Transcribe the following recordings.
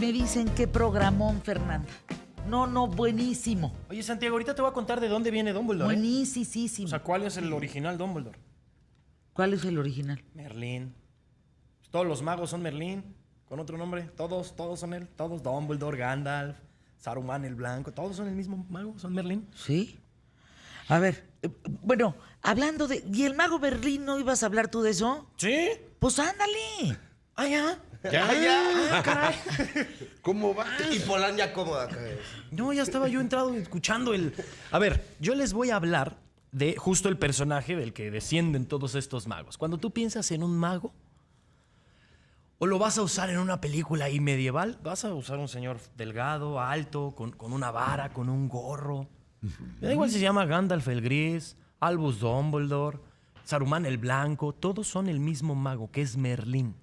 me dicen qué programón, Fernanda. No, buenísimo. Oye, Santiago, ahorita te voy a contar de dónde viene Dumbledore. Buenísimo. O sea, ¿cuál es el original Dumbledore? ¿Cuál es el original? Merlín. Todos los magos son Merlín, con otro nombre. Todos son él. Todos, Dumbledore, Gandalf, Saruman el Blanco. Todos son el mismo mago, son Merlín. Sí. A ver, bueno, hablando de... ¿Y el mago Merlín no ibas a hablar tú de eso? ¿Sí? Pues ándale. Ah, ya. Ya. Caray. ¿Cómo va? Y Polandia cómoda acá. No, ya estaba yo entrado escuchando el... A ver, yo les voy a hablar de justo el personaje del que descienden todos estos magos. Cuando tú piensas en un mago, o lo vas a usar en una película ahí medieval, vas a usar un señor delgado, alto, con una vara, con un gorro. Me da igual si se llama Gandalf el Gris, Albus Dumbledore, Saruman el Blanco, todos son el mismo mago, que es Merlín.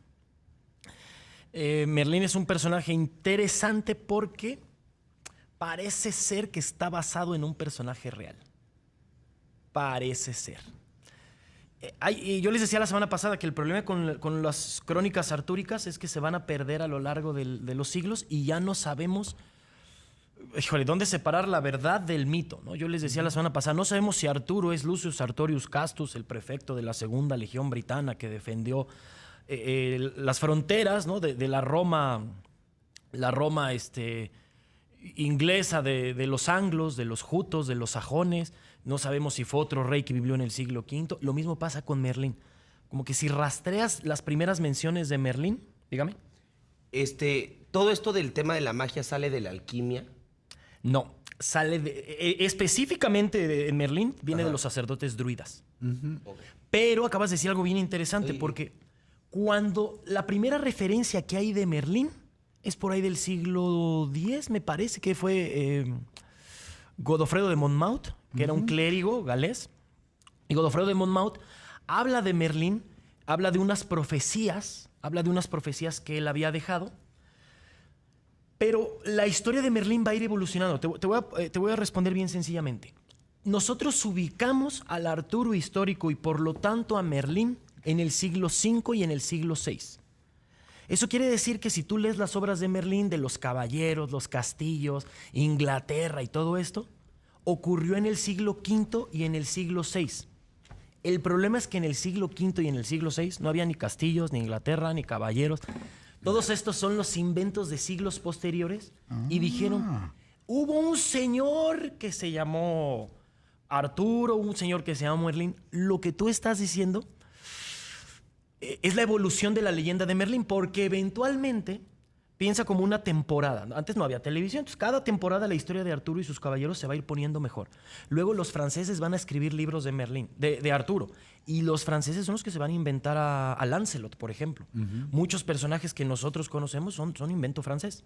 Merlín es un personaje interesante porque parece ser que está basado en un personaje real. Parece ser. Yo les decía la semana pasada que el problema con las crónicas artúricas es que se van a perder a lo largo de los siglos y ya no sabemos, híjole, dónde separar la verdad del mito, ¿no? Yo les decía la semana pasada, no sabemos si Arturo es Lucius Sartorius Castus, el prefecto de la Segunda Legión Britana que defendió las fronteras, ¿no? de la Roma inglesa, de los anglos, de los jutos, de los sajones. No sabemos si fue otro rey que vivió en el siglo V. Lo mismo pasa con Merlín. Como que si rastreas las primeras menciones de Merlín, dígame. Todo esto del tema de la magia sale de la alquimia. No, sale específicamente en Merlín, viene de los sacerdotes druidas. Okay. Pero acabas de decir algo bien interesante, porque cuando la primera referencia que hay de Merlín es por ahí del siglo X, me parece que fue Godofredo de Monmouth, que era un clérigo galés. Y Godofredo de Monmouth habla de Merlín, habla de unas profecías que él había dejado. Pero la historia de Merlín va a ir evolucionando. Te voy a responder bien sencillamente. Nosotros ubicamos al Arturo histórico y por lo tanto a Merlín en el siglo V y en el siglo VI. Eso quiere decir que si tú lees las obras de Merlín, de los caballeros, los castillos, Inglaterra y todo esto, ocurrió en el siglo V y en el siglo VI. El problema es que en el siglo V y en el siglo VI no había ni castillos, ni Inglaterra, ni caballeros. Todos estos son los inventos de siglos posteriores. Y dijeron, hubo un señor que se llamó Arturo, un señor que se llamó Merlín. Lo que tú estás diciendo es la evolución de la leyenda de Merlín, porque eventualmente piensa como una temporada. Antes no había televisión, entonces cada temporada la historia de Arturo y sus caballeros se va a ir poniendo mejor. Luego los franceses van a escribir libros de Merlín, de Arturo, y los franceses son los que se van a inventar a Lancelot, por ejemplo. Muchos personajes que nosotros conocemos son invento francés.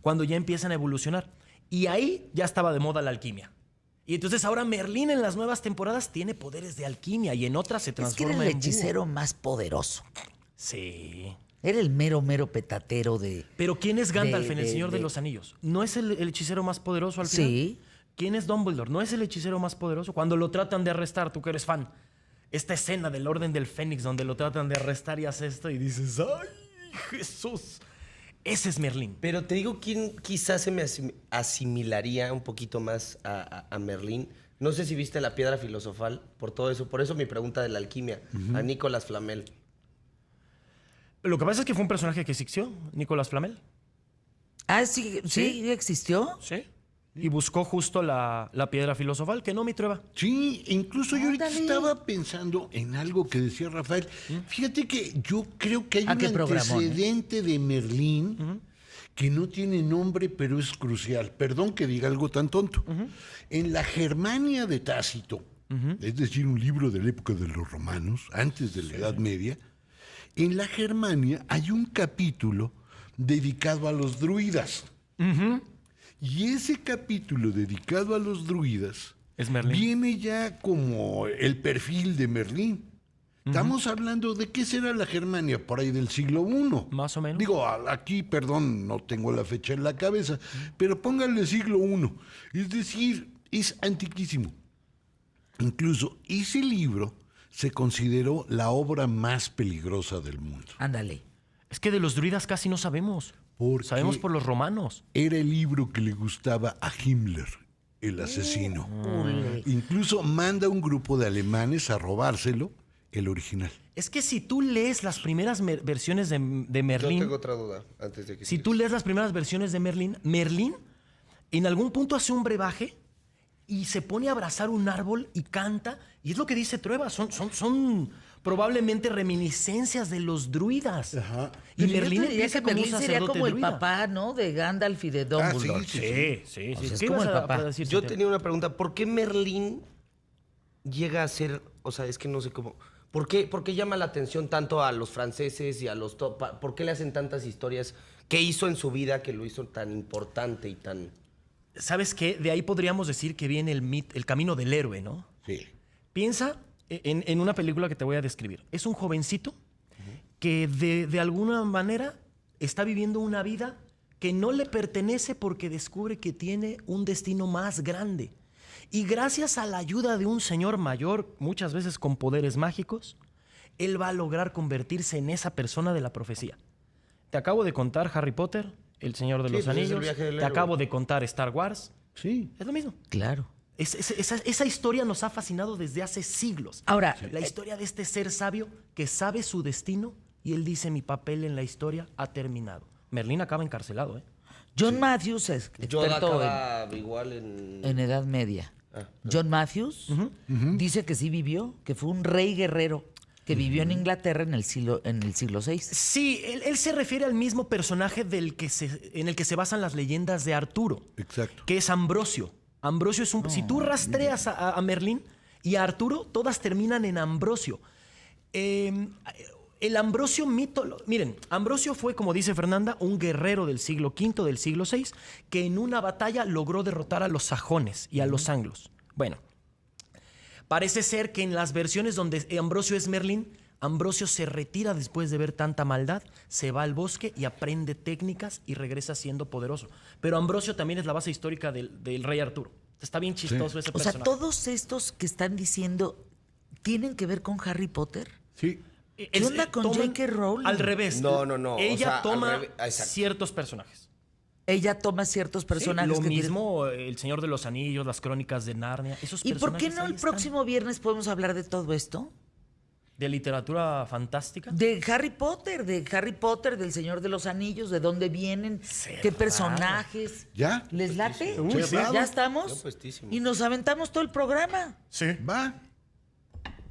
Cuando ya empiezan a evolucionar. Y ahí ya estaba de moda la alquimia. Y entonces ahora Merlín en las nuevas temporadas tiene poderes de alquimia y en otras se transforma en era el búho. hechicero más poderoso. Sí. Era el mero petatero de... Pero ¿quién es Gandalf en El Señor de los Anillos? ¿No es el hechicero más poderoso al final? Sí. ¿Quién es Dumbledore? ¿No es el hechicero más poderoso? Cuando lo tratan de arrestar, tú que eres fan, esta escena del Orden del Fénix donde lo tratan de arrestar y hace esto y dices, ¡ay, Jesús! Ese es Merlín. Pero te digo quién quizás se me asimilaría un poquito más a Merlín. No sé si viste La Piedra Filosofal, por todo eso. Por eso mi pregunta de la alquimia. A Nicolas Flamel. Lo que pasa es que fue un personaje que existió, Nicolas Flamel. Ah, sí existió. Sí. Y buscó justo la piedra filosofal, que no, mi trueba. Sí, incluso yo ahorita Ándale. estaba pensando en algo que decía Rafael. Fíjate que yo creo que hay un qué programón, antecedente de Merlín que no tiene nombre, pero es crucial. Perdón que diga algo tan tonto. En la Germania de Tácito, es decir, un libro de la época de los romanos, antes de la Edad Media, en la Germania hay un capítulo dedicado a los druidas. Y ese capítulo dedicado a los druidas Es Merlín. viene ya como el perfil de Merlín. Estamos hablando de qué será la Germania por ahí del siglo I. Más o menos. Digo, aquí, perdón, no tengo la fecha en la cabeza, pero pónganle siglo I. Es decir, es antiquísimo. Incluso ese libro se consideró la obra más peligrosa del mundo. Ándale. Es que de los druidas casi no sabemos. Porque Sabemos por los romanos. era el libro que le gustaba a Himmler, el asesino. Incluso manda un grupo de alemanes a robárselo, el original. Es que si tú lees las primeras versiones de Yo Merlín, tengo otra duda antes de que si sigas. tú lees las primeras versiones de Merlín, Merlín en algún punto hace un brebaje y se pone a abrazar un árbol y canta. Y es lo que dice Trueba, son probablemente reminiscencias de los druidas. Ajá. Y Pero yo Merlín te diría empieza que como un Merlín sería sacerdote como el druida. papá, ¿no? De Gandalf y de Dumbledore. sí. Sí. O sea, es ¿Qué como ibas el a papá. decir, Yo Santiago? tenía una pregunta. ¿Por qué Merlín llega a ser, o sea, es que no sé cómo... por qué llama la atención tanto a los franceses y a los... ¿Por qué le hacen tantas historias? ¿Qué hizo en su vida que lo hizo tan importante y tan... ¿Sabes qué? De ahí podríamos decir que viene el camino del héroe, ¿no? Sí. Piensa en una película que te voy a describir. Es un jovencito que de alguna manera está viviendo una vida que no le pertenece porque descubre que tiene un destino más grande. Y gracias a la ayuda de un señor mayor, muchas veces con poderes mágicos, él va a lograr convertirse en esa persona de la profecía. Te acabo de contar Harry Potter, El Señor de Sí, los pues es el Anillos. viaje del Te héroe. acabo de contar Star Wars. Sí. Es lo mismo. Claro. Esa historia nos ha fascinado desde hace siglos. Ahora, La historia de este ser sabio que sabe su destino y él dice: mi papel en la historia ha terminado. Merlín acaba encarcelado, ¿eh? John Matthews es Yo experto acaba igual en... en Edad Media. John Matthews dice que sí vivió, que fue un rey guerrero que vivió en Inglaterra en el siglo VI. Sí, él se refiere al mismo personaje en el que se basan las leyendas de Arturo. Exacto. Que es Ambrosio. Ambrosio es un... si tú rastreas a Merlín y a Arturo, todas terminan en Ambrosio. El Ambrosio mito... Miren, Ambrosio fue, como dice Fernanda, un guerrero del siglo V, del siglo VI, que en una batalla logró derrotar a los sajones y a los anglos. Bueno, parece ser que en las versiones donde Ambrosio es Merlín, Ambrosio se retira después de ver tanta maldad, se va al bosque y aprende técnicas y regresa siendo poderoso. Pero Ambrosio también es la base histórica del rey Arturo. Está bien chistoso ese O sea, personaje. todos estos que están diciendo tienen que ver con Harry Potter. Sí. ¿Qué onda con toman J.K. Rowling? Al revés. No. O Ella sea, al toma revés. Exacto. ciertos personajes. Ella toma ciertos personajes. Lo que tienen- mismo El Señor de los Anillos, las Crónicas de Narnia. Esos ¿Y por qué personajes no ahí el están. próximo viernes podemos hablar de todo esto? De literatura fantástica. De Harry Potter, del Señor de los Anillos, de dónde vienen, qué personajes. ¿Ya? ¿Les late? Uy, sí. ¿Ya estamos? Yo puestísimo. Y nos aventamos todo el programa. Sí. Va.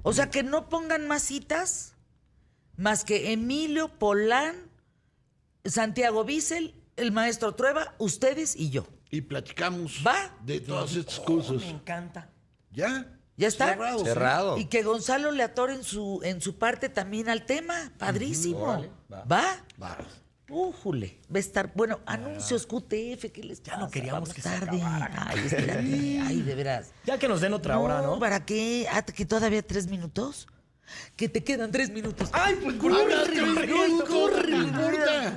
O sea, que no pongan más citas más que Emilio, Polán, Santiago Bissell, el maestro Trueba, ustedes y yo. Y platicamos Va. de todas estas cosas. Me encanta. ¿Ya? ¿Ya está? Cerrado. ¿sí? Cerrado. Y que Gonzalo le atore en su parte también al tema. Padrísimo. Órale, ¿Va? Va. Újule. Va a estar. Bueno, anuncios QTF, ¿qué les Ya no pasa? queríamos Vamos que se tarde. acabara. Ay, espérate. Ay, de veras. Ya que nos den otra hora, ¿no? ¿Para qué? Ah, que todavía 3 minutos. Que te quedan 3 minutos. Ay, pues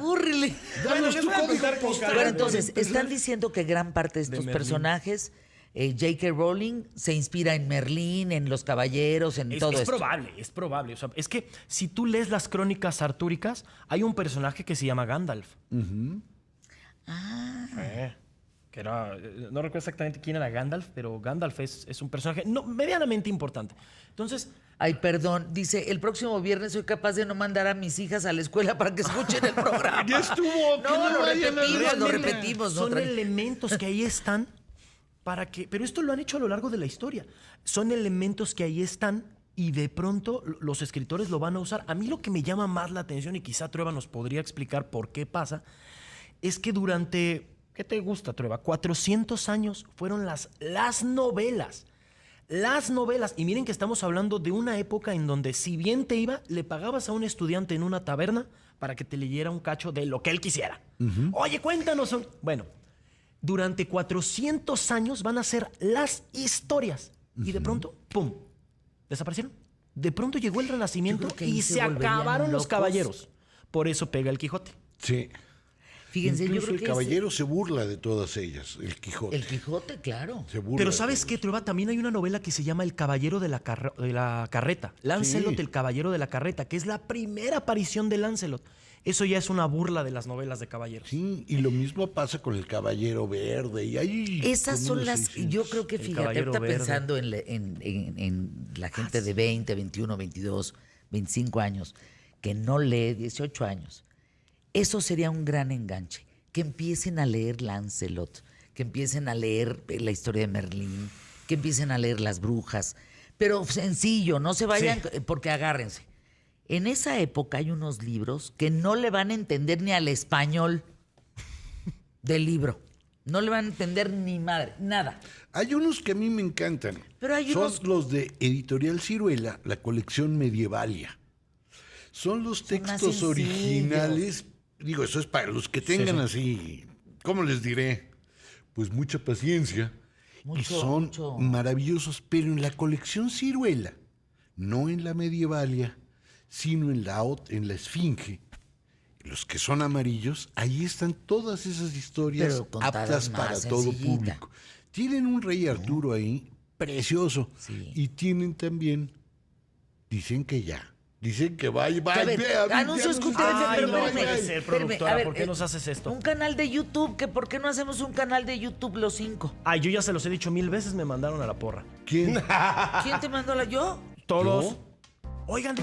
Córrele. Danos tu código postal. Bueno, entonces, están diciendo que gran parte de estos Merlín. personajes, J.K. Rowling se inspira en Merlín, en los caballeros, en todo Es esto. probable, es probable. O sea, es que si tú lees las crónicas artúricas, hay un personaje que se llama Gandalf. Que era, no recuerdo exactamente quién era Gandalf, pero Gandalf es un personaje medianamente importante. Entonces, Ay, perdón, dice, el próximo viernes soy capaz de no mandar a mis hijas a la escuela para que escuchen el programa. Ya estuvo. que No, lo vayan a la repetimos, lo escuela. repetimos. no, son tranqui- elementos que ahí están para que... Pero esto lo han hecho a lo largo de la historia. Son elementos que ahí están y de pronto los escritores lo van a usar. A mí lo que me llama más la atención, y quizá Trueba nos podría explicar por qué pasa, es que durante... ¿Qué te gusta, Trueba? 400 años fueron las novelas. Las novelas. Y miren que estamos hablando de una época en donde si bien te iba, le pagabas a un estudiante en una taberna para que te leyera un cacho de lo que él quisiera. Oye, cuéntanos. Bueno, durante 400 años van a ser las historias. Y de pronto, ¡pum!, desaparecieron. De pronto llegó el Renacimiento Yo creo que ahí y se se volverían acabaron los locos. caballeros. Por eso pega el Quijote. Sí. Fíjense, yo Incluso creo el que caballero se burla de todas ellas, el es Quijote. el Quijote, claro. Se burla Pero de ¿sabes todos. qué, Trueba? También hay una novela que se llama El Caballero de la Carreta. Lancelot, Sí. el Caballero de la Carreta, que es la primera aparición de Lancelot. eso ya es una burla de las novelas de caballeros. Sí, y lo mismo pasa con el Caballero Verde. Y ahí Esas como son unos las... 600. Yo creo que, El fíjate, Caballero ahorita Verde. pensando en la gente de 20, 21, 22, 25 años, que no lee, 18 años. Eso sería un gran enganche. Que empiecen a leer Lancelot, que empiecen a leer la historia de Merlín, que empiecen a leer Las Brujas. Pero sencillo, no se vayan, porque agárrense. En esa época hay unos libros que no le van a entender ni al español del libro. No le van a entender ni madre, nada. Hay unos que a mí me encantan. Pero hay Son unos- los de Editorial Ciruela, la colección Medievalia. Son los Son más textos sencillos. originales. Digo, eso es para los que tengan así, ¿cómo les diré? Pues mucha paciencia. Y Mucho, son mucho. maravillosos, pero en la colección Ciruela, no en la Medievalia, sino en la Esfinge. Los que son amarillos, ahí están todas esas historias Pero contadas aptas más para todo sencillita. público. Tienen un rey Arturo ahí, precioso. Sí. Y tienen también, dicen que vaya, A ver, anuncios culturales, Ay, pero no espérame, puede ser, espérame, productora, a ver, ¿por qué nos haces esto? Un canal de YouTube, que ¿por qué no hacemos un canal de YouTube los 5? Ay, yo ya se los he dicho 1000 veces, me mandaron a la porra. ¿Quién? ¿Quién te mandó la yo? Todos. ¿Yo? Oigan,